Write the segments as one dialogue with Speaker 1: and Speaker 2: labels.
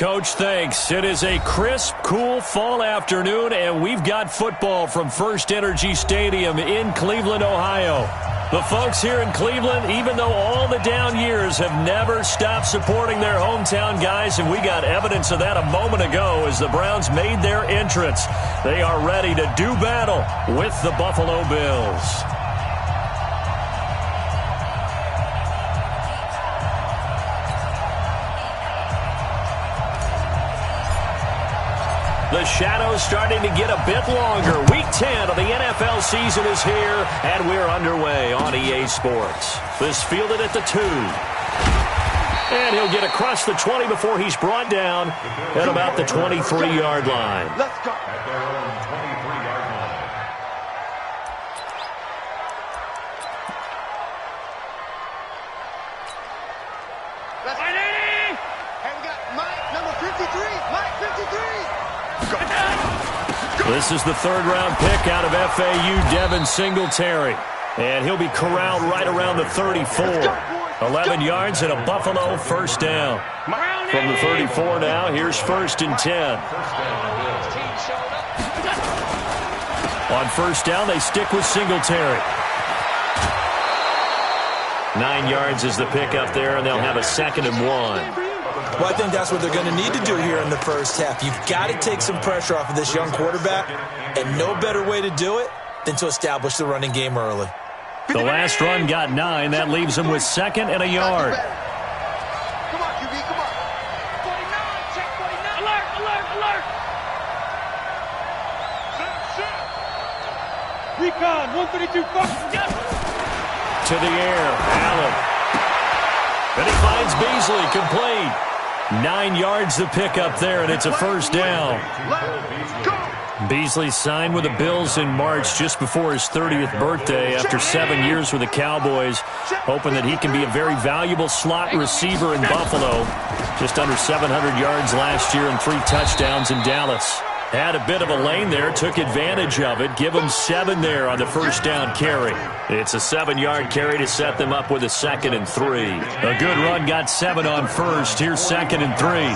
Speaker 1: Coach, thanks. It is a crisp, cool fall afternoon, and we've got football from First Energy Stadium in Cleveland, Ohio. The folks here in Cleveland, even though all the down years, have never stopped supporting their hometown guys, and we got evidence of that a moment ago as the Browns made their entrance. They are ready to do battle with the Buffalo Bills. The shadow's starting to get a bit longer. Week 10 of the NFL season is here, and we're underway on EA Sports. This fielded at the 2. And he'll get across the 20 before he's brought down at about the 23-yard line.
Speaker 2: Let's go. Hey, we got Mike, number 53. Mike, 53.
Speaker 1: This is the third-round pick out of FAU, Devin Singletary. And he'll be corralled right around the 34. 11 yards and a Buffalo first down. From the 34 now, here's 1st and 10. On first down, they stick with Singletary. 9 yards is the pickup there, and they'll have a 2nd and 1.
Speaker 3: Well, I think that's what they're going to need to do here in the first half. You've got to take some pressure off of this young quarterback, and no better way to do it than to establish the running game early.
Speaker 1: The last run got 9. That leaves him with 2nd and a yard.
Speaker 2: Come on, QB, come on. 49, check 49. Alert, alert, alert.
Speaker 4: Recon, 132,
Speaker 1: To the air, Allen. And he finds Beasley, complete. 9 yards the pickup there, and it's a first down. Beasley signed with the Bills in March just before his 30th birthday after 7 years with the Cowboys, hoping that he can be a very valuable slot receiver in Buffalo. Just under 700 yards last year and 3 touchdowns in Dallas. Had a bit of a lane there, took advantage of it. Give him 7 there on the first down carry. It's a 7-yard carry to set them up with a 2nd and 3. A good run got 7 on first. Here's 2nd and 3.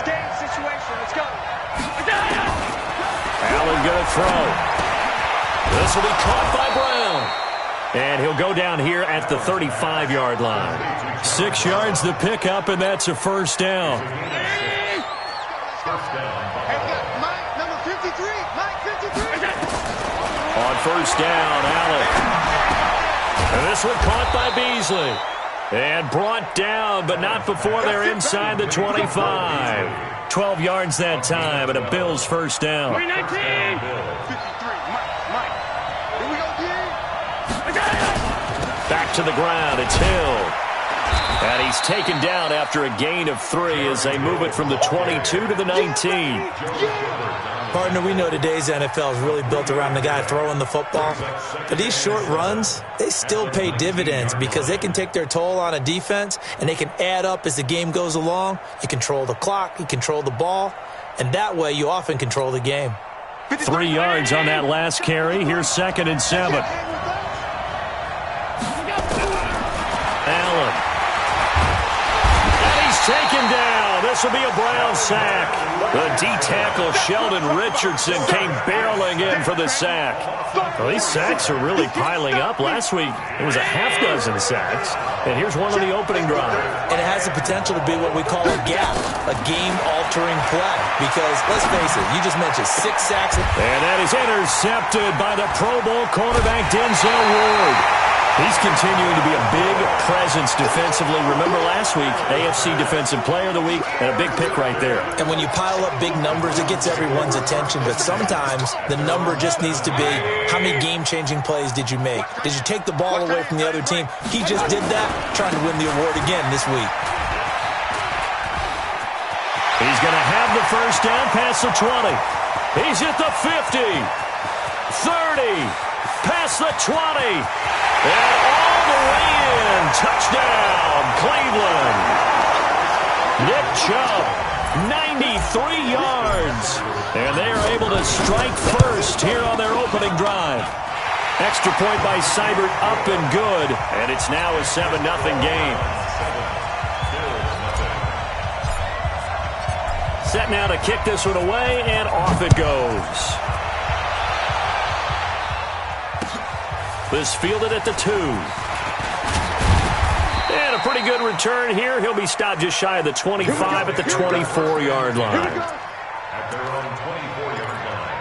Speaker 1: Allen going to throw. This will be caught by Brown. And he'll go down here at the 35-yard line. 6 yards the pickup, and that's a first down. On first down, Allen. And this one caught by Beasley. And brought down, but not before they're inside the 25. 12 yards that time, and a Bills first down.
Speaker 2: 2019. 53, Mike. Here we go, D.
Speaker 1: Back to the ground, it's Hill. And he's taken down after a gain of 3 as they move it from the 22 to the 19.
Speaker 3: Partner, we know today's NFL is really built around the guy throwing the football. But these short runs, they still pay dividends because they can take their toll on a defense and they can add up as the game goes along. You control the clock, you control the ball, and that way you often control the game.
Speaker 1: 3 yards on that last carry. Here's 2nd and 7. Allen. And he's taken down. This will be a Brown sack. The D-tackle Sheldon Richardson came barreling in for the sack. Well, these sacks are really piling up. Last week, it was a half dozen sacks. And here's one on the opening drive.
Speaker 3: And it has the potential to be what we call a gap, a game-altering play. Because, let's face it, you just mentioned 6 sacks.
Speaker 1: And that is intercepted by the Pro Bowl cornerback Denzel Ward. He's continuing to be a big presence defensively. Remember last week, AFC Defensive Player of the Week, and a big pick right there.
Speaker 3: And when you pile up big numbers, it gets everyone's attention. But sometimes the number just needs to be, how many game-changing plays did you make? Did you take the ball away from the other team? He just did that, trying to win the award again this week.
Speaker 1: He's going to have the first down past the 20. He's at the 50, 30, past the 20. And all the way in. Touchdown, Cleveland. Nick Chubb, 93 yards. And they are able to strike first here on their opening drive. Extra point by Seibert, up and good. And it's now a 7-0 game. set now to kick this one away, and off it goes. This fielded at the 2. And a pretty good return here. He'll be stopped just shy of the 25 at the 24-yard line.
Speaker 4: At their own 24-yard line.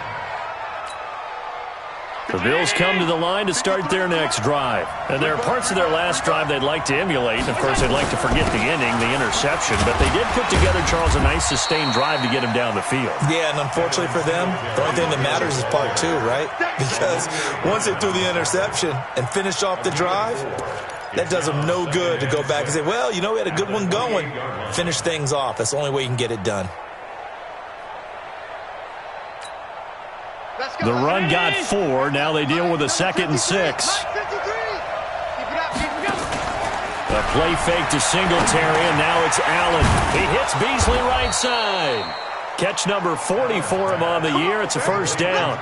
Speaker 1: The Bills come to the line to start their next drive. And there are parts of their last drive they'd like to emulate. Of course, they'd like to forget the ending, the interception. But they did put together, Charles, a nice sustained drive to get him down the field.
Speaker 3: Yeah, and unfortunately for them, the only thing that matters is part 2, right? Because once they threw the interception and finished off the drive, that does them no good to go back and say, well, you know, we had a good one going. Finish things off. That's the only way you can get it done.
Speaker 1: The run got 4. Now they deal with a 2nd and 6. A play fake to Singletary, and now it's Allen. He hits Beasley right side. Catch number 40 for him on the year. It's a first down.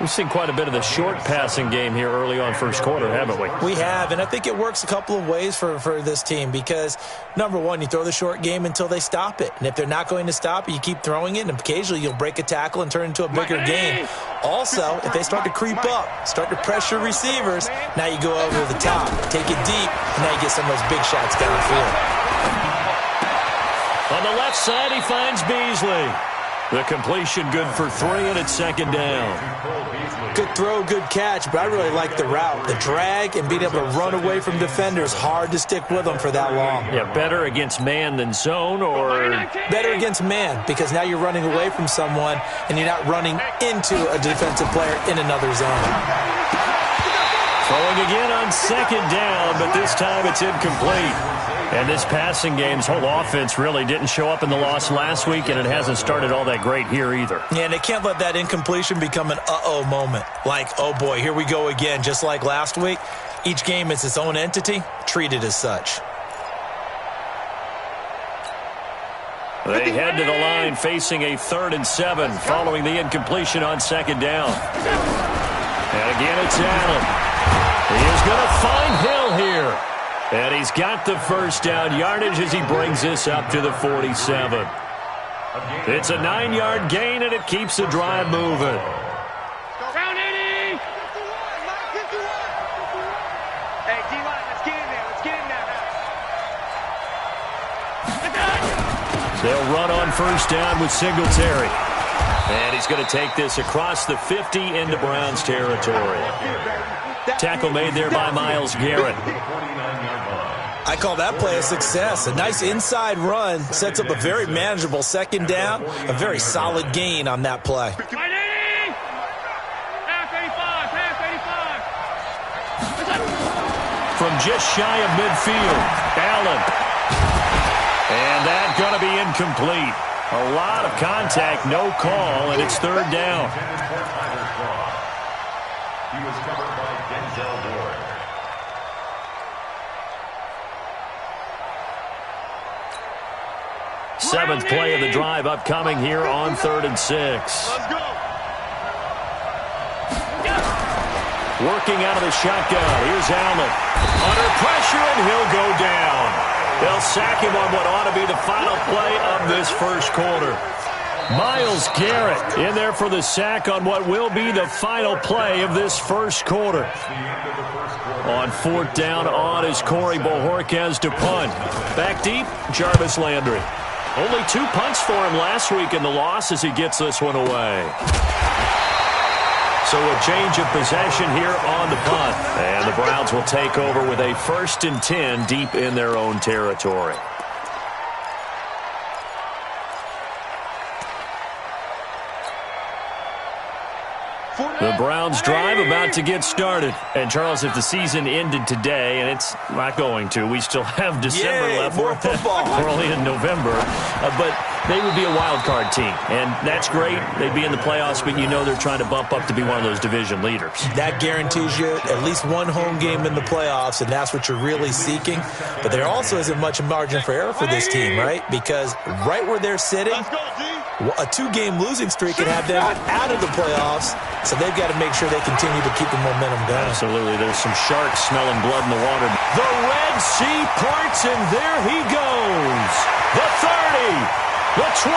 Speaker 1: We've seen quite a bit of the short passing game here early on first quarter, haven't we?
Speaker 3: We have, and I think it works a couple of ways for this team because, number one, you throw the short game until they stop it. And if they're not going to stop it, you keep throwing it, and occasionally you'll break a tackle and turn it into a bigger game. Also, if they start to creep up, start to pressure receivers, now you go over the top, take it deep, and now you get some of those big shots downfield.
Speaker 1: On the left side, he finds Beasley. The completion good for 3, and it's 2nd down.
Speaker 3: Good throw, good catch, but I really like the route. The drag and being able to run away from defenders, hard to stick with them for that long.
Speaker 1: Yeah, better against man than zone, or?
Speaker 3: Better against man, because now you're running away from someone, and you're not running into a defensive player in another zone.
Speaker 1: Throwing again on 2nd down, but this time it's incomplete. And this passing game's whole offense really didn't show up in the loss last week, and it hasn't started all that great here either.
Speaker 3: Yeah, and they can't let that incompletion become an uh-oh moment. Like, oh boy, here we go again, just like last week. Each game is its own entity, treat it as such.
Speaker 1: They head to the line facing a 3rd and 7 following the incompletion on 2nd down. And again, it's Allen. He is going to find Hill here. And he's got the first down yardage as he brings this up to the 47. It's a 9-yard gain, and it keeps the drive moving.
Speaker 2: Round 80! Hey, D-line, let's get in there. Let's get in there.
Speaker 1: They'll run on first down with Singletary. And he's going to take this across the 50 into Browns territory. Tackle made there by Myles Garrett.
Speaker 3: I call that play a success. A nice inside run sets up a very manageable 2nd down, a very solid gain on that play.
Speaker 1: From just shy of midfield, Allen. And that's going to be incomplete. A lot of contact, no call, and it's 3rd down.
Speaker 4: He was covered by Denzel Ward.
Speaker 1: Seventh play of the drive upcoming here on 3rd and 6.
Speaker 2: Let's go.
Speaker 1: Working out of the shotgun. Here's Allen. Under pressure, and he'll go down. They'll sack him on what ought to be the final play of this first quarter. Myles Garrett in there for the sack on what will be the final play of this first quarter. On 4th down, on is Corey Bojorquez to punt. Back deep, Jarvis Landry. Only 2 punts for him last week in the loss as he gets this one away. So a change of possession here on the punt. And the Browns will take over with a 1st and 10 deep in their own territory. The Browns drive about to get started. And, Charles, if the season ended today, and it's not going to, we still have December left.
Speaker 3: More football.
Speaker 1: We're only in November. But they would be a wild card team. And that's great. They'd be in the playoffs, but you know they're trying to bump up to be one of those division leaders.
Speaker 3: That guarantees you at least one home game in the playoffs, and that's what you're really seeking. But there also isn't much margin for error for this team, right? Because right where they're sitting, a 2-game losing streak could have them out of the playoffs, so they've got to make sure they continue to keep the momentum going.
Speaker 1: Absolutely. There's some sharks smelling blood in the water. The Red Sea parts, and there he goes. The 30, the 20,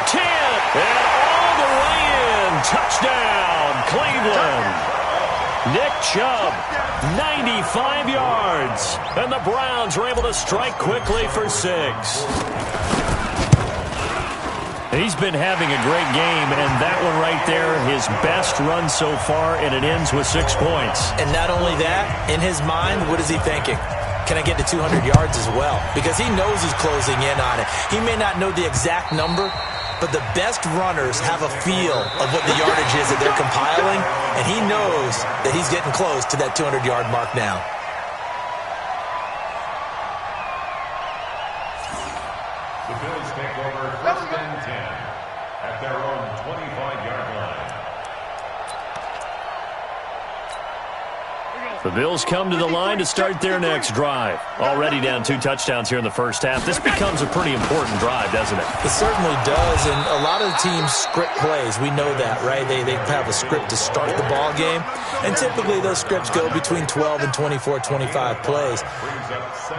Speaker 1: 10, and all the way in. Touchdown, Cleveland. Nick Chubb, 95 yards. And the Browns are able to strike quickly for 6. He's been having a great game, and that one right there, his best run so far, and it ends with 6 points.
Speaker 3: And not only that, in his mind, what is he thinking? Can I get to 200 yards as well? Because he knows he's closing in on it. He may not know the exact number, but the best runners have a feel of what the yardage is that they're compiling, and he knows that he's getting close to that 200-yard mark now.
Speaker 4: The Bills take over 1st and 10 at their own 25-yard line.
Speaker 1: The Bills come to the line to start their next drive. Already down 2 touchdowns here in the first half. This becomes a pretty important drive, doesn't it?
Speaker 3: It certainly does, and a lot of the teams script plays. We know that, right? They have a script to start the ball game, and typically those scripts go between 12 and 24, 25 plays.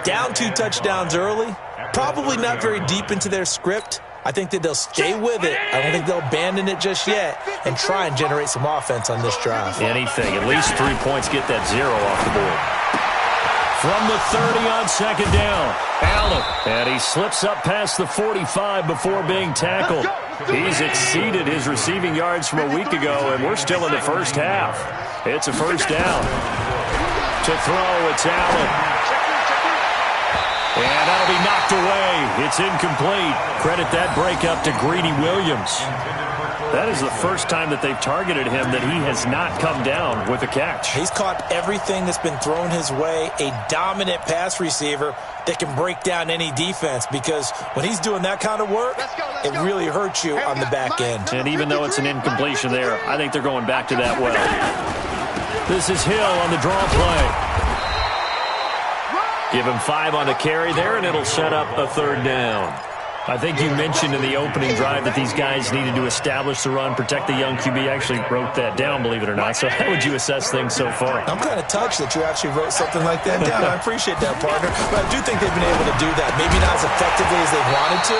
Speaker 3: Down 2 touchdowns early, probably not very deep into their script. I think that they'll stay with it. I don't think they'll abandon it just yet and try and generate some offense on this drive.
Speaker 1: Anything. At least 3 points, get that 0 off the board. From the 30 on 2nd down, Allen. And he slips up past the 45 before being tackled. He's exceeded his receiving yards from a week ago, and we're still in the first half. It's a 1st down. To throw, it's Allen. And that'll be knocked away. It's incomplete. Credit that breakup to Greedy Williams. That is the first time that they've targeted him that he has not come down with a catch.
Speaker 3: He's caught everything that's been thrown his way. A dominant pass receiver that can break down any defense, because when he's doing that kind of work, it really hurts you on the back end.
Speaker 1: And even though it's an incompletion there, I think they're going back to that well. This is Hill on the draw play. Give him 5 on the carry there, and it'll set up a 3rd down. I think you mentioned in the opening drive that these guys needed to establish the run, protect the young QB. Actually wrote that down, believe it or not. So how would you assess things so far?
Speaker 3: I'm kind of touched that you actually wrote something like that down. I appreciate that, partner. But I do think they've been able to do that. Maybe not as effectively as they wanted to,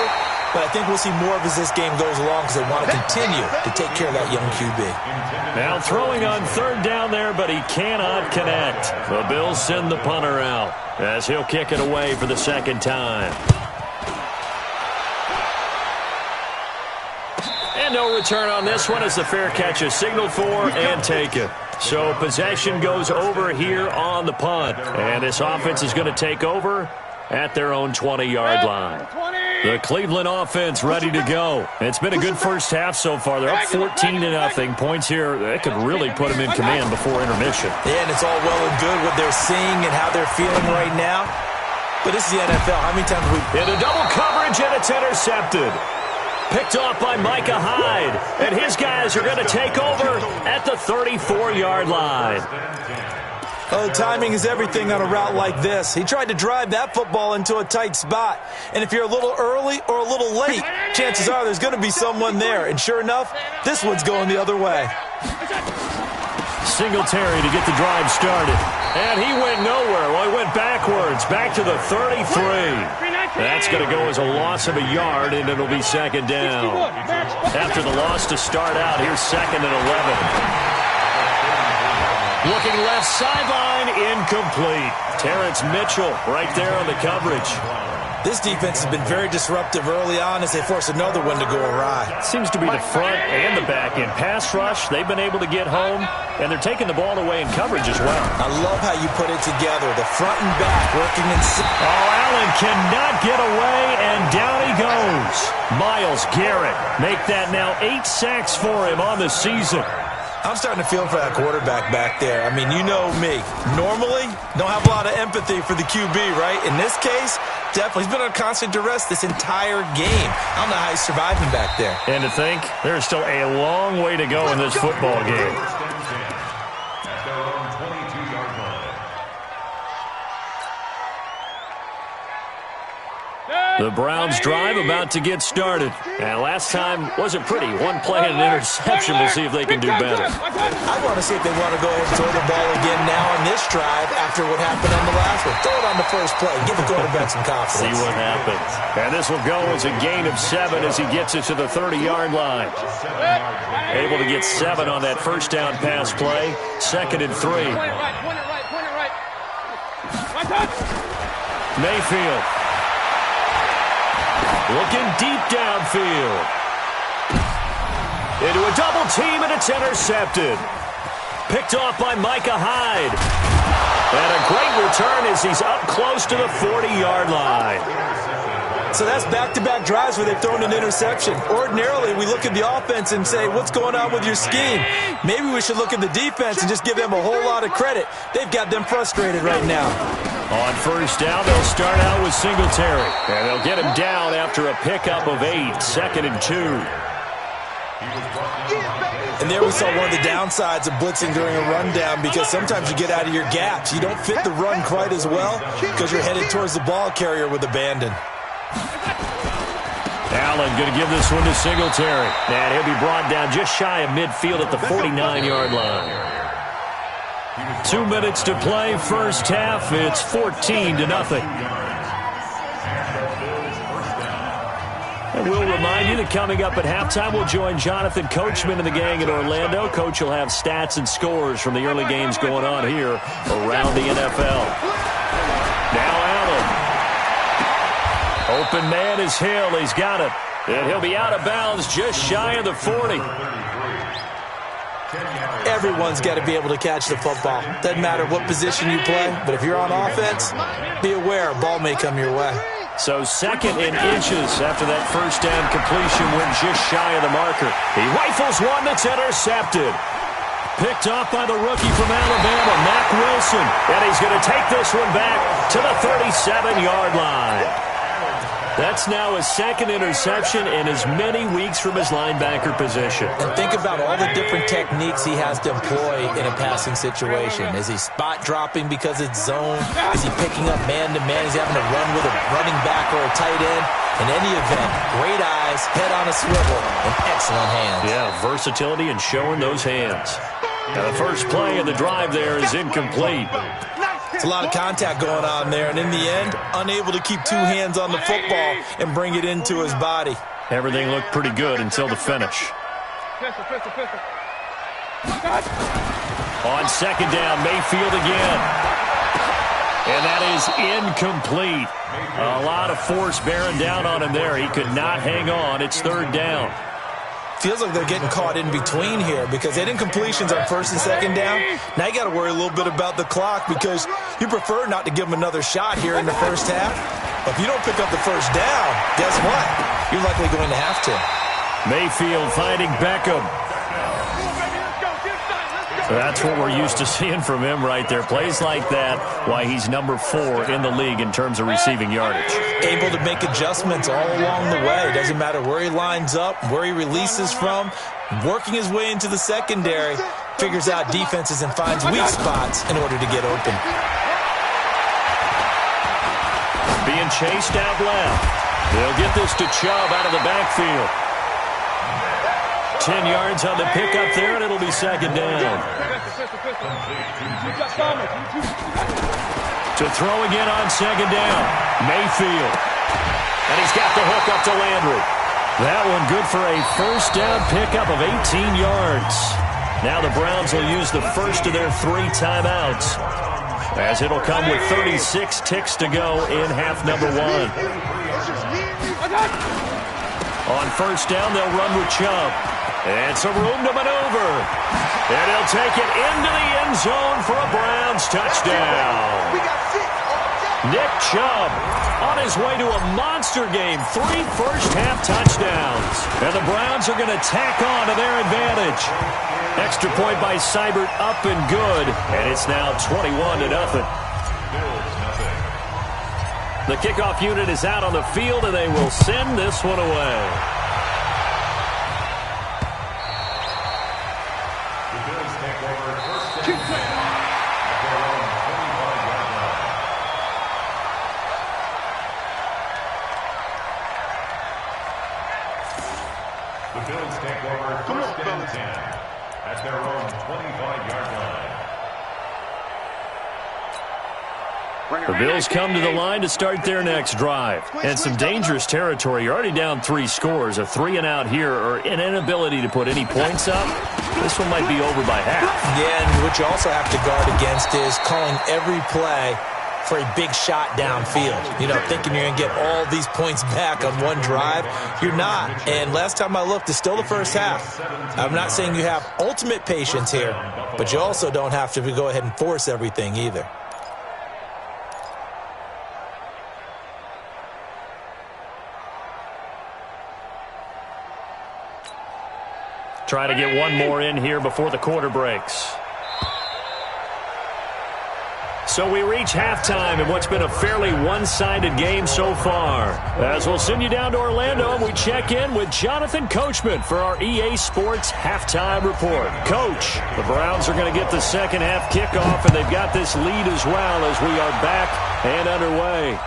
Speaker 3: but I think we'll see more of as this game goes along, because they want to continue to take care of that young QB.
Speaker 1: Now throwing on 3rd down there, but he cannot connect. The Bills send the punter out as he'll kick it away for the 2nd time. And no return on this one as the fair catch is signaled for and taken. So possession goes over here on the punt. And this offense is going to take over at their own 20-yard line. The Cleveland offense ready to go. It's been a good first half so far. They're up 14-0. Points here, that could really put them in command before intermission.
Speaker 3: Yeah, and it's all well and good what they're seeing and how they're feeling right now. But this is the NFL. How many times have we...
Speaker 1: Into double coverage, and it's intercepted. Picked off by Micah Hyde. And his guys are going to take over at the 34-yard line.
Speaker 3: Oh, timing is everything on a route like this. He tried to drive that football into a tight spot. And if you're a little early or a little late, chances are there's going to be someone there. And sure enough, this one's going the other way.
Speaker 1: Singletary to get the drive started. And he went nowhere. Well, he went backwards, back to the 33. That's going to go as a loss of a yard, and it'll be 2nd down. After the loss to start out, here's 2nd and 11. Looking left sideline, incomplete. Terrence Mitchell right there on the coverage.
Speaker 3: This defense has been very disruptive early on as they force another one to go awry.
Speaker 1: Seems to be the front and the back end. Pass rush, they've been able to get home, and they're taking the ball away in coverage as well.
Speaker 3: I love how you put it together. The front and back working in...
Speaker 1: Oh, Allen cannot get away, and down he goes. Myles Garrett make that now 8 sacks for him on the season.
Speaker 3: I'm starting to feel for that quarterback back there. I mean, you know me. Normally, don't have a lot of empathy for the QB, right? In this case, definitely. He's been on constant duress this entire game. I don't know how he's surviving back there.
Speaker 1: And to think, there's still a long way to go in this football game.
Speaker 4: At their own 22-yard line.
Speaker 1: The Browns drive about to get started. And last time wasn't pretty. One play and an interception. We'll see if they can do better.
Speaker 3: I want to see if they want to go ahead and throw the ball again now on this drive after what happened on the last one. Throw it on the first play. Give the quarterback some confidence.
Speaker 1: See what happens. And this will go as a gain of 7 as he gets it to the 30-yard line. Able to get 7 on that first down pass play. 2nd and 3. Mayfield. Looking deep downfield. Into a double team, and it's intercepted. Picked off by Micah Hyde. And a great return as he's up close to the 40-yard line.
Speaker 3: So that's back-to-back drives where they've thrown an interception. Ordinarily, we look at the offense and say, what's going on with your scheme? Maybe we should look at the defense and just give them a whole lot of credit. They've got them frustrated right now.
Speaker 1: On first down, they'll start out with Singletary. And they'll get him down after a pickup of 8, 2nd and 2.
Speaker 3: And there we saw one of the downsides of blitzing during a rundown, because sometimes you get out of your gaps. You don't fit the run quite as well because you're headed towards the ball carrier with abandon.
Speaker 1: Allen going to give this one to Singletary. And he'll be brought down just shy of midfield at the 49-yard line. 2 minutes to play, first half. It's 14-0. And we'll remind you that coming up at halftime, we'll join Jonathan Coachman and the gang in Orlando. Coach will have stats and scores from the early games going on here around the NFL. Now Allen. Open man is Hill. He's got it. And he'll be out of bounds just shy of the 40.
Speaker 3: Everyone's got to be able to catch the football. Doesn't matter what position you play, but if you're on offense, be aware a ball may come your way.
Speaker 1: So 2nd and inches after that first down completion, went just shy of the marker. He rifles one that's intercepted. Picked off by the rookie from Alabama, Mack Wilson. And he's going to take this one back to the 37-yard line. That's now his 2nd interception in as many weeks from his linebacker position.
Speaker 3: And think about all the different techniques he has to employ in a passing situation. Is he spot dropping because it's zone? Is he picking up man-to-man? Is he having to run with a running back or a tight end? In any event, great eyes, head on a swivel, and excellent hands.
Speaker 1: Yeah, versatility and showing those hands. Now the first play of the drive there is incomplete.
Speaker 3: It's a lot of contact going on there, and in the end, unable to keep 2 hands on the football and bring it into his body.
Speaker 1: Everything looked pretty good until the finish. On 2nd down, Mayfield again. And that is incomplete. A lot of force bearing down on him there. He could not hang on. It's 3rd down.
Speaker 3: Feels like they're getting caught in between here because they had incompletions on 1st and 2nd down. Now you got to worry a little bit about the clock because you prefer not to give them another shot here in the first half. But if you don't pick up the first down, guess what? You're likely going to have to.
Speaker 1: Mayfield finding Beckham. That's what we're used to seeing from him right there. Plays like that, why he's number 4 in the league in terms of receiving yardage.
Speaker 3: Able to make adjustments all along the way. Doesn't matter where he lines up, where he releases from. Working his way into the secondary. Figures out defenses and finds weak spots in order to get open.
Speaker 1: Being chased out left. They'll get this to Chubb out of the backfield. 10 yards on the pickup there, and it'll be 2nd down. To throw again on 2nd down. Mayfield. And he's got the hook up to Landry. That one good for a first down pickup of 18 yards. Now the Browns will use the first of their 3 timeouts, as it'll come with 36 ticks to go in half number 1. On first down, they'll run with Chubb. And some room to maneuver. And he'll take it into the end zone for a Browns touchdown. Nick Chubb on his way to a monster game. 3 first-half touchdowns. And the Browns are going to tack on to their advantage. Extra point by Seibert up and good. And it's now 21-0. The kickoff unit is out on the field, and they will send this one away.
Speaker 4: The Bills take over first and 10 at their own 25-yard line.
Speaker 1: The Bills come to the line to start their next drive. And some dangerous territory. You're already down 3 scores. A 3-and-out here or an inability to put any points up. This one might be over by half.
Speaker 3: Yeah, and what you also have to guard against is calling every play for a big shot downfield. You know, thinking you're going to get all these points back on one drive. You're not. And last time I looked, it's still the first half. I'm not saying you have ultimate patience here, but you also don't have to go ahead and force everything either.
Speaker 1: Try to get one more in here before the quarter breaks. So we reach halftime in what's been a fairly one-sided game so far. As we'll send you down to Orlando, and we check in with Jonathan Coachman for our EA Sports Halftime Report. Coach, the Browns are going to get the second half kickoff, and they've got this lead as well as we are back and underway.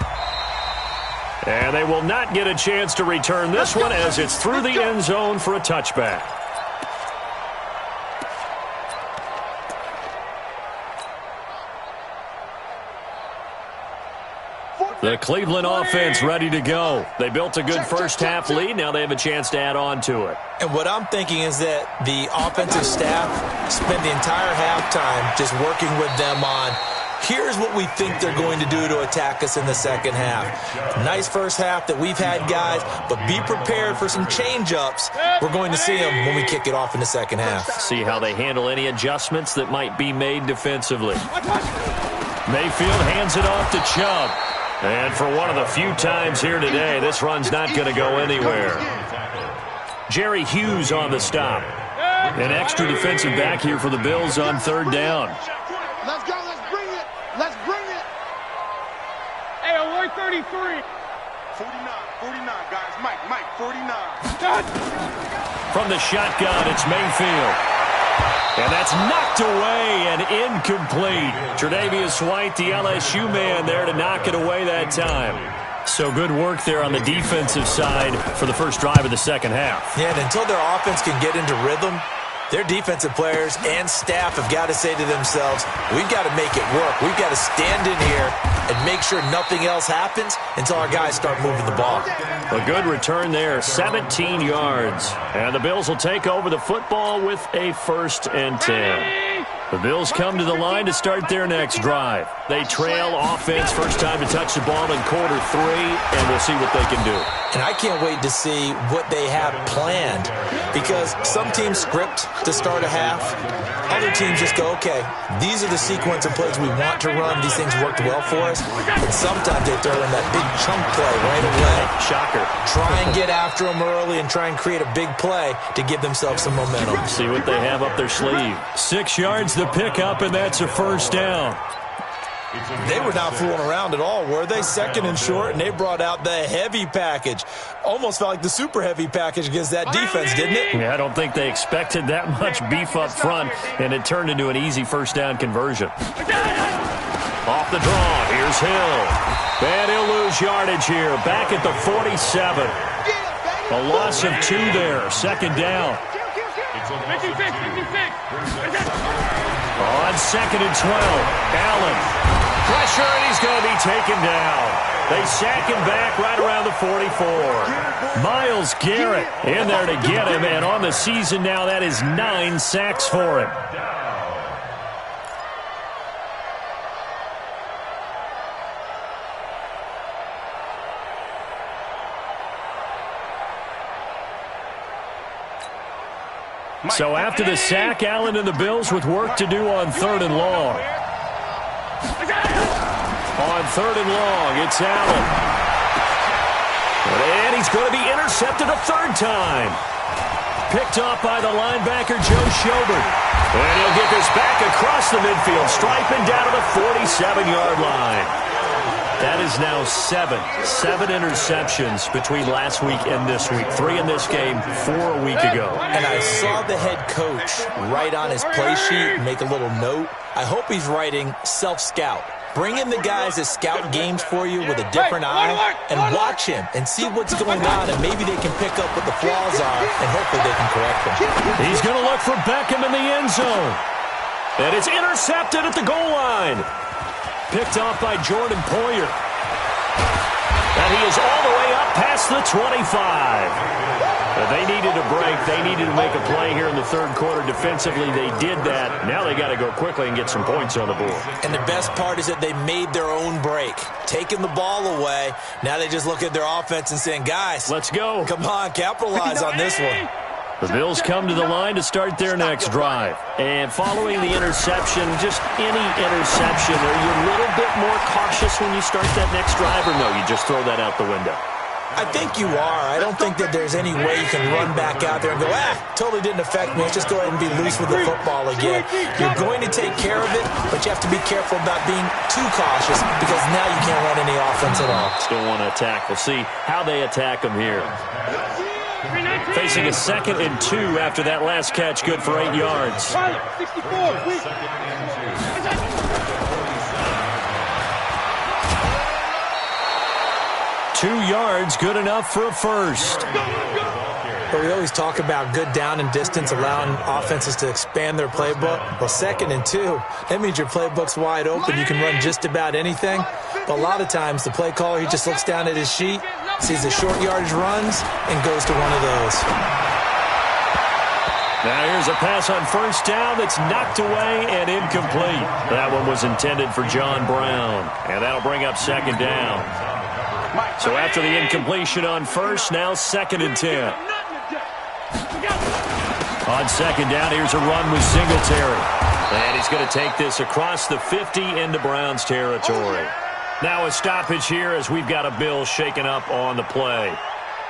Speaker 1: And they will not get a chance to return this one as it's through the end zone for a touchback. The Cleveland offense ready to go. They built a good first-half lead. Now they have a chance to add on to it.
Speaker 3: And what I'm thinking is that the offensive staff spent the entire halftime just working with them on, here's what we think they're going to do to attack us in the second half. Nice first half that we've had, guys, but be prepared for some change-ups. We're going to see them when we kick it off in the second half.
Speaker 1: See how they handle any adjustments that might be made defensively. Mayfield hands it off to Chubb. And for one of the few times here today, this run's not going to go anywhere. Jerry Hughes on the stop. An extra defensive back here for the Bills on third down.
Speaker 2: Let's go. Let's bring it. Let's bring it. Hey, alert 33. 49, guys. Mike, 49.
Speaker 1: From the shotgun, it's Mayfield. And that's knocked away and incomplete. Tre'Davious White, the LSU man, there to knock it away that time. So good work there on the defensive side for the first drive of the second half.
Speaker 3: Yeah, and until their offense can get into rhythm, their defensive players and staff have got to say to themselves, we've got to make it work. We've got to stand in here and make sure nothing else happens until our guys start moving the ball.
Speaker 1: A good return there, 17 yards. And the Bills will take over the football with a 1st and 10. The Bills come to the line to start their next drive. They trail offense, first time to touch the ball in quarter 3, and we'll see what they can do.
Speaker 3: And I can't wait to see what they have planned, because some teams script to start a half. Other teams just go, okay, these are the sequence of plays we want to run. These things worked well for us. And sometimes they throw in that big chunk play right away.
Speaker 1: Shocker.
Speaker 3: Try and get after them early and try and create a big play to give themselves some momentum.
Speaker 1: See what they have up their sleeve. 6 yards the pickup, and that's a first down.
Speaker 3: They were not fooling around at all, were they? Second and short, and they brought out the heavy package. Almost felt like the super heavy package against that defense, didn't it?
Speaker 1: Yeah, I don't think they expected that much beef up front, and it turned into an easy first down conversion. Off the draw, here's Hill. And he'll lose yardage here, back at the 47. A loss of 2 there, second down.
Speaker 2: 56.
Speaker 1: On 2nd and 12, Allen. Pressure, and he's going to be taken down. They sack him back right around the 44. Myles Garrett in there to get him, and on the season now, that is 9 sacks for him. So after the sack, Allen and the Bills with work to do on 3rd and long. On 3rd and long, it's Allen. And he's going to be intercepted a 3rd time. Picked off by the linebacker, Joe Schobert. And he'll get this back across the midfield stripe and down to the 47-yard line. That is now 7 interceptions between last week and this week. 3 in this game, 4 a week ago.
Speaker 3: And I saw the head coach write on his play sheet, make a little note. I hope he's writing self-scout. Bring in the guys that scout games for you with a different eye and watch him and see what's going on, and maybe they can pick up what the flaws are, and hopefully they can correct them.
Speaker 1: He's going to look for Beckham in the end zone. And it's intercepted at the goal line. Picked off by Jordan Poyer. And he is all the way up past the 25. They needed a break. They needed to make a play here in the third quarter. Defensively, they did that. Now they got to go quickly and get some points on the board.
Speaker 3: And the best part is that they made their own break. Taking the ball away. Now they just look at their offense and saying, guys,
Speaker 1: let's go.
Speaker 3: Come on, capitalize on this one.
Speaker 1: The Bills come to the line to start their next drive. And following the interception, just any interception, are you a little bit more cautious when you start that next drive, or no, you just throw that out the window?
Speaker 3: I think you are. I don't think that there's any way you can run back out there and go, totally didn't affect me. Let's just go ahead and be loose with the football again. You're going to take care of it, but you have to be careful about being too cautious because now you can't run any offense at all.
Speaker 1: Still want to attack. We'll see how they attack them here. Facing a 2nd and 2 after that last catch, good for 8 yards. 2 yards, good enough for a first.
Speaker 3: But we always talk about good down and distance, allowing offenses to expand their playbook. Well, 2nd and 2, that means your playbook's wide open. You can run just about anything. But a lot of times, the play caller, he just looks down at his sheet, sees the short yardage runs, and goes to one of those.
Speaker 1: Now here's a pass on first down that's knocked away and incomplete. That one was intended for John Brown, and that'll bring up 2nd down. So after the incompletion on first, now 2nd and 10. On 2nd down, here's a run with Singletary. And he's going to take this across the 50 into Browns territory. Now a stoppage here as we've got a Bill shaken up on the play.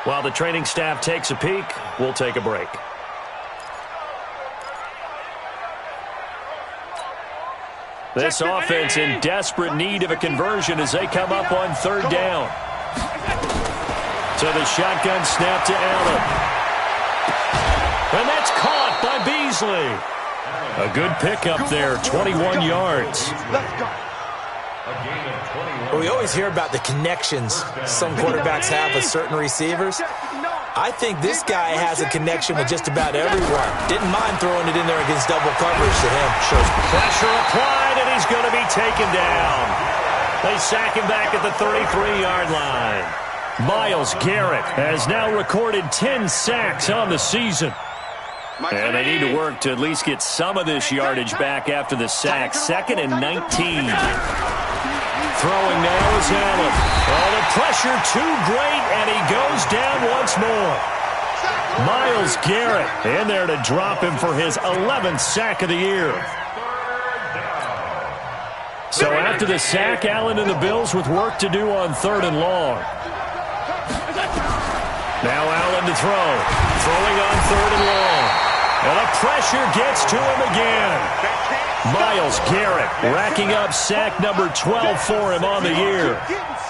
Speaker 1: While the training staff takes a peek, we'll take a break. This offense in desperate need of a conversion as they come up on 3rd down. So the shotgun snap to Allen. And that's caught by Beasley. A good pickup there, 21 yards.
Speaker 3: We always hear about the connections some quarterbacks have with certain receivers. I think this guy has a connection with just about everyone. Didn't mind throwing it in there against double coverage to him.
Speaker 1: Shows pressure applied, and he's going to be taken down. They sack him back at the 33-yard line. Myles Garrett has now recorded 10 sacks on the season. And they need to work to at least get some of this yardage back after the sack. 2nd and 19. Throwing now is Allen. Oh, the pressure too great, and he goes down once more. Myles Garrett in there to drop him for his 11th sack of the year. So after the sack, Allen and the Bills with work to do on 3rd and long. Now Allen to throw. Throwing on 3rd and long. And the pressure gets to him again. Myles Garrett racking up sack number 12 for him on the year.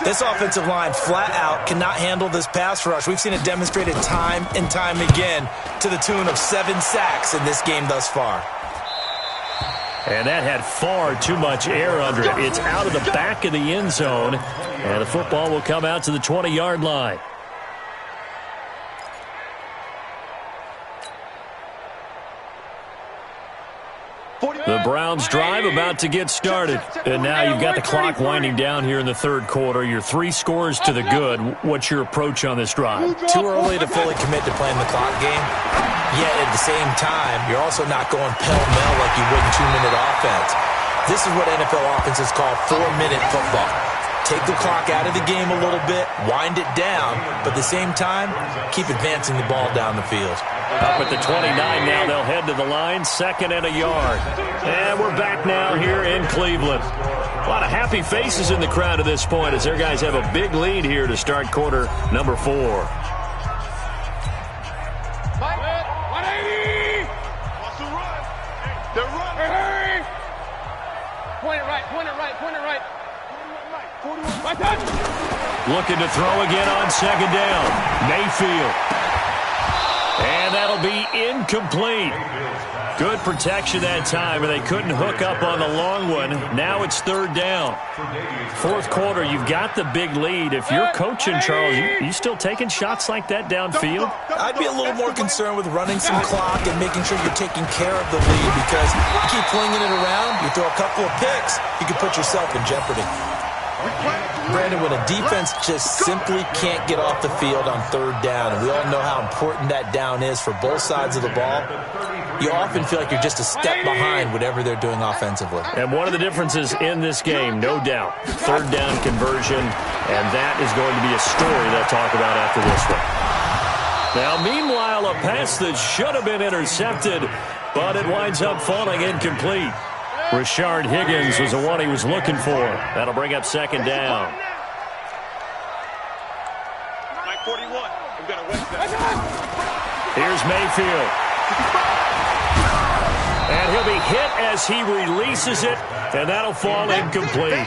Speaker 3: This offensive line flat out cannot handle this pass rush. We've seen it demonstrated time and time again to the tune of 7 sacks in this game thus far.
Speaker 1: And that had far too much air under it. It's out of the back of the end zone. And the football will come out to the 20-yard line. The Browns drive about to get started. And now you've got the clock winding down here in the third quarter. You're 3 scores to the good. What's your approach on this drive?
Speaker 3: Too early to fully commit to playing the clock game. Yet at the same time, you're also not going pell-mell like you would in 2-minute offense. This is what NFL offenses call 4-minute football. Take the clock out of the game a little bit, wind it down, but at the same time, keep advancing the ball down the field.
Speaker 1: Up at the 29 now, they'll head to the line, 2nd and a yard. And we're back now here in Cleveland. A lot of happy faces in the crowd at this point as their guys have a big lead here to start quarter number 4.
Speaker 2: 180! What's the run? They're running. Hey! Point it right, point it right, point it right. Right.
Speaker 1: Looking to throw again on 2nd down. Mayfield. And that'll be incomplete. Good protection that time, and they couldn't hook up on the long one. Now it's third down. Fourth quarter, you've got the big lead. If you're coaching, Charles, you still taking shots like that downfield?
Speaker 3: I'd be a little more concerned with running some clock and making sure you're taking care of the lead, because you keep flinging it around, you throw a couple of picks, you can put yourself in jeopardy. Brandon, when a defense just simply can't get off the field on third down, and we all know how important that down is for both sides of the ball, you often feel like you're just a step behind whatever they're doing offensively.
Speaker 1: And one of the differences in this game, no doubt, third down conversion, and that is going to be a story they'll talk about after this one. Now, meanwhile, a pass that should have been intercepted, but it winds up falling incomplete. Rashard Higgins was the one he was looking for. That'll bring up second down.
Speaker 2: 41. We've got a wet.
Speaker 1: Here's Mayfield. And he'll be hit as he releases it, and that'll fall incomplete.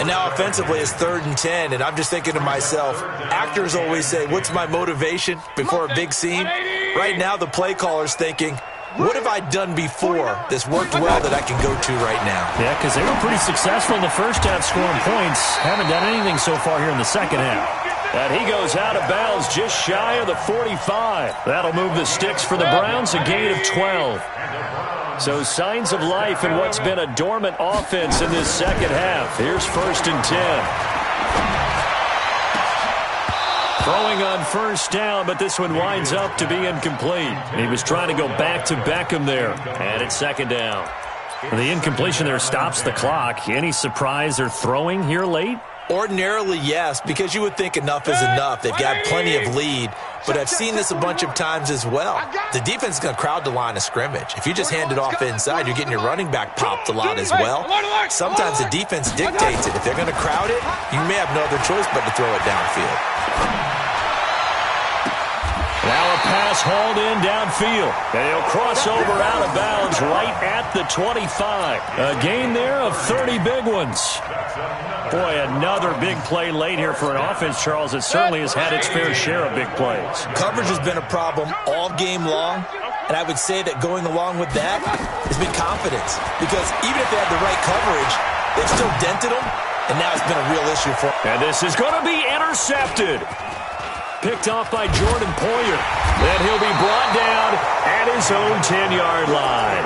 Speaker 3: And now offensively it's 3rd and 10, and I'm just thinking to myself, actors always say, what's my motivation before a big scene? Right now the play caller's thinking, what have I done before that's worked well that I can go to right now?
Speaker 1: Yeah, because they were pretty successful in the first half scoring points. Haven't done anything so far here in the second half. And he goes out of bounds just shy of the 45. That'll move the sticks for the Browns, a gain of 12. So signs of life in what's been a dormant offense in this second half. Here's 1st and 10. Throwing on first down, but this one winds up to be incomplete. He was trying to go back to Beckham there. And it's second down. The incompletion there stops the clock. Any surprise they're throwing here late?
Speaker 3: Ordinarily, yes, because you would think enough is enough. They've got plenty of lead, but I've seen this a bunch of times as well. The defense is going to crowd the line of scrimmage. If you just hand it off inside, you're getting your running back popped a lot as well. Sometimes the defense dictates it. If they're going to crowd it, you may have no other choice but to throw it downfield.
Speaker 1: Now a pass hauled in downfield, and he'll cross over out of bounds right at the 25. A gain there of 30 big ones. Boy, another big play late here for an offense, Charles, that certainly has had its fair share of big plays.
Speaker 3: Coverage has been a problem all game long, and I would say that going along with that has been confidence. Because even if they had the right coverage, they've still dented them, and now it's been a real issue for them.
Speaker 1: And this is going to be intercepted. Picked off by Jordan Poyer. Then he'll be brought down at his own 10-yard line.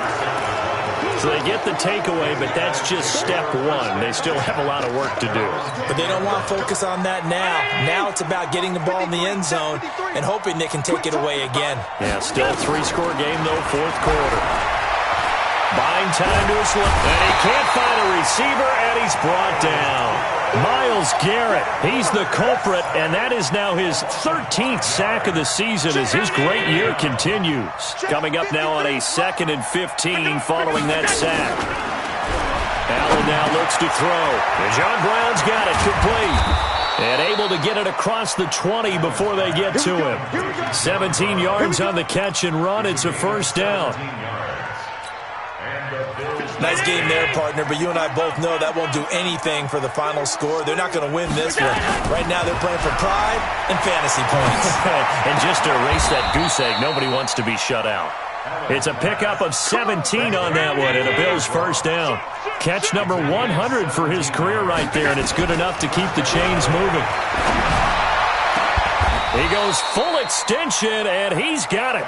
Speaker 1: So they get the takeaway, but that's just step one. They still have a lot of work to do.
Speaker 3: But they don't want to focus on that now. Now it's about getting the ball in the end zone and hoping they can take it away again.
Speaker 1: Yeah, still a 3-score game, though, fourth quarter. Buying time to his left. And he can't find a receiver, and he's brought down. Myles Garrett, he's the culprit, and that is now his 13th sack of the season as his great year continues. Coming up now on a 2nd and 15 following that sack. Allen now looks to throw. And John Brown's got it complete. And able to get it across the 20 before they get to him. 17 yards on the catch and run. It's a first down.
Speaker 3: Nice game there, partner, but you and I both know that won't do anything for the final score. They're not going to win this one. Right now they're playing for pride and fantasy points.
Speaker 1: And just to erase that goose egg, nobody wants to be shut out. It's a pickup of 17 on that one, and a Bills first down. Catch number 100 for his career right there, and it's good enough to keep the chains moving. He goes full extension, and he's got it.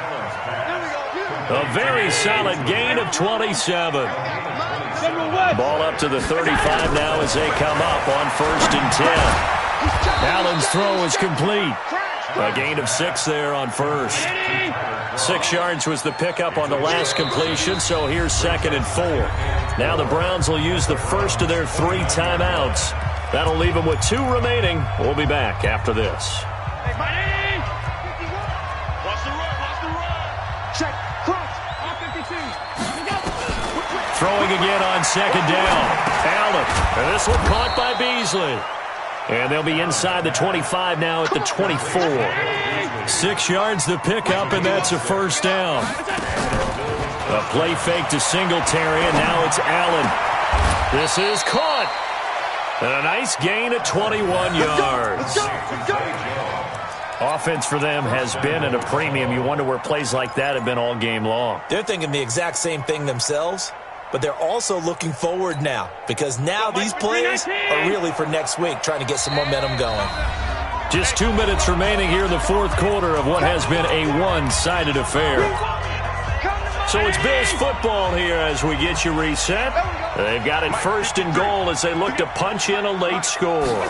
Speaker 1: A very solid gain of 27. Ball up to the 35 now as they come up on 1st and 10. Allen's throw is complete. A gain of 6 there on first. 6 yards was the pickup on the last completion, so here's 2nd and 4. Now the Browns will use the first of their 3 timeouts. That'll leave them with 2 remaining. We'll be back after this. Throwing again on 2nd down. Allen. And this one caught by Beasley. And they'll be inside the 25 now at the 24. 6 yards the pickup, and that's a first down. A play fake to Singletary, and now it's Allen. This is caught. And a nice gain at 21 yards. Offense for them has been at a premium. You wonder where plays like that have been all game long.
Speaker 3: They're thinking the exact same thing themselves, but they're also looking forward now because now these plays are really for next week, trying to get some momentum going.
Speaker 1: Just 2 minutes remaining here in the fourth quarter of what has been a one-sided affair. So it's Bills football here as we get you reset. They've got it first and goal as they look to punch in a late score.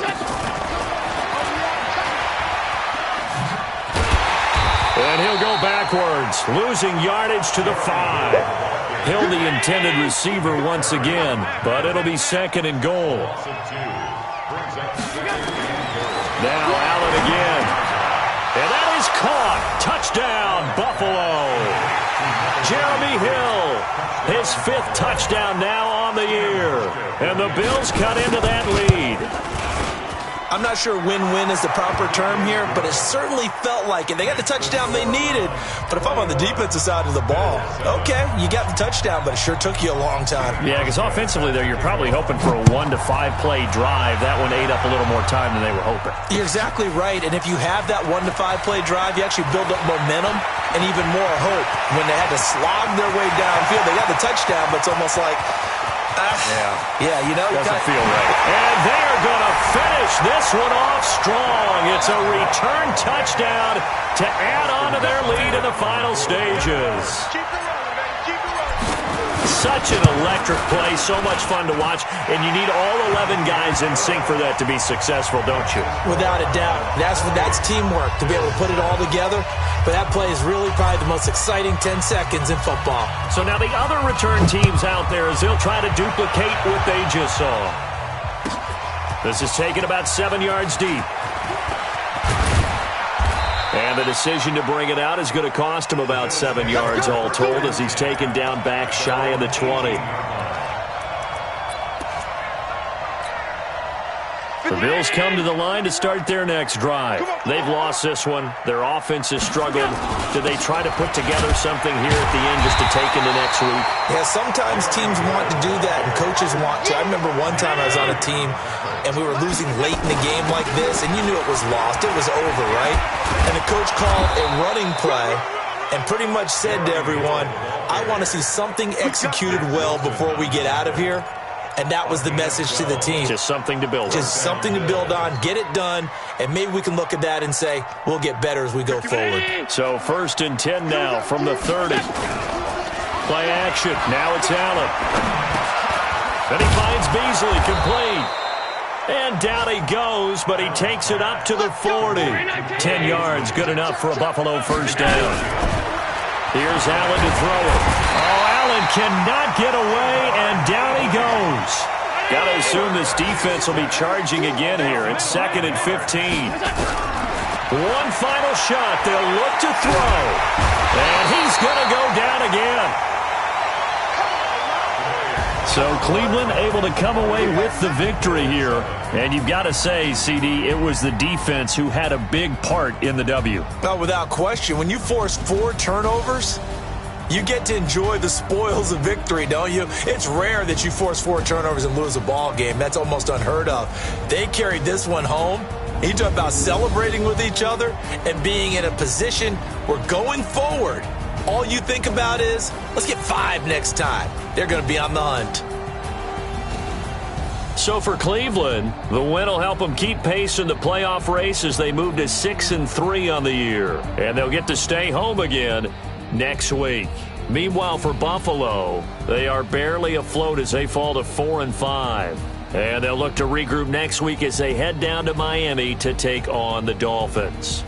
Speaker 1: And he'll go backwards, losing yardage to the 5. He'll the intended receiver once again, but it'll be second and goal. Now Allen again. And that is caught. Touchdown, Buffalo. Jeremy Hill, his 5th touchdown now on the year. And the Bills cut into that lead.
Speaker 3: I'm not sure win-win is the proper term here, but it certainly felt like it. They got the touchdown they needed, but if I'm on the defensive side of the ball, okay, you got the touchdown, but it sure took you a long time.
Speaker 1: Yeah, because offensively there, you're probably hoping for a 1 to 5 play drive. That one ate up a little more time than they were hoping.
Speaker 3: You're exactly right, and if you have that 1 to 5 play drive, you actually build up momentum and even more hope. When they had to slog their way downfield, they got the touchdown, but it's almost like, yeah, you know.
Speaker 1: Doesn't feel right. And they're going to finish this one off strong. It's a return touchdown to add on to their lead in the final stages.
Speaker 2: Keep it rolling, baby. Keep it rolling.
Speaker 1: Such an electric play, so much fun to watch, and you need all 11 guys in sync for that to be successful, don't you?
Speaker 3: Without a doubt. That's teamwork, to be able to put it all together. But that play is really probably the most exciting 10 seconds in football.
Speaker 1: So now the other return teams out there as they'll try to duplicate what they just saw. This is taken about 7 yards deep. And the decision to bring it out is going to cost him about 7 yards all told as he's taken down back shy of the 20. The Bills come to the line to start their next drive. They've lost this one. Their offense has struggled. Do they try to put together something here at the end just to take into next week?
Speaker 3: Yeah, sometimes teams want to do that and coaches want to. I remember one time I was on a team and we were losing late in the game like this and you knew it was lost. It was over, right? And the coach called a running play and pretty much said to everyone, I want to see something executed well before we get out of here. And that was the message to the team.
Speaker 1: Just something to build on.
Speaker 3: Just something to build on, get it done, and maybe we can look at that and say, we'll get better as we go forward.
Speaker 1: So 1st and 10 now from the 30. Play action. Now it's Allen. Then he finds Beasley complete. And down he goes, but he takes it up to the 40. 10 yards, good enough for a Buffalo first down. Here's Allen to throw it. Oh, Allen cannot get away, and down he goes. Got to assume this defense will be charging again here. It's 2nd and 15. One final shot. They'll look to throw. And he's going to go down again. So Cleveland able to come away with the victory here. And you've got to say, CD, it was the defense who had a big part in the W.
Speaker 3: No, without question. When you force 4 turnovers, you get to enjoy the spoils of victory, don't you? It's rare that you force 4 turnovers and lose a ball game. That's almost unheard of. They carried this one home. You talk about celebrating with each other and being in a position where going forward, all you think about is, let's get 5 next time. They're going to be on the hunt.
Speaker 1: So for Cleveland, the win will help them keep pace in the playoff race as they move to 6-3 on the year. And they'll get to stay home again next week. Meanwhile, for Buffalo, they are barely afloat as they fall to 4-5. And they'll look to regroup next week as they head down to Miami to take on the Dolphins.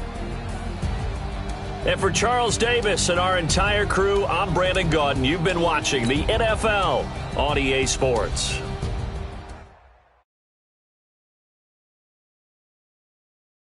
Speaker 1: And for Charles Davis and our entire crew, I'm Brandon Gaudin. You've been watching the NFL on EA Sports.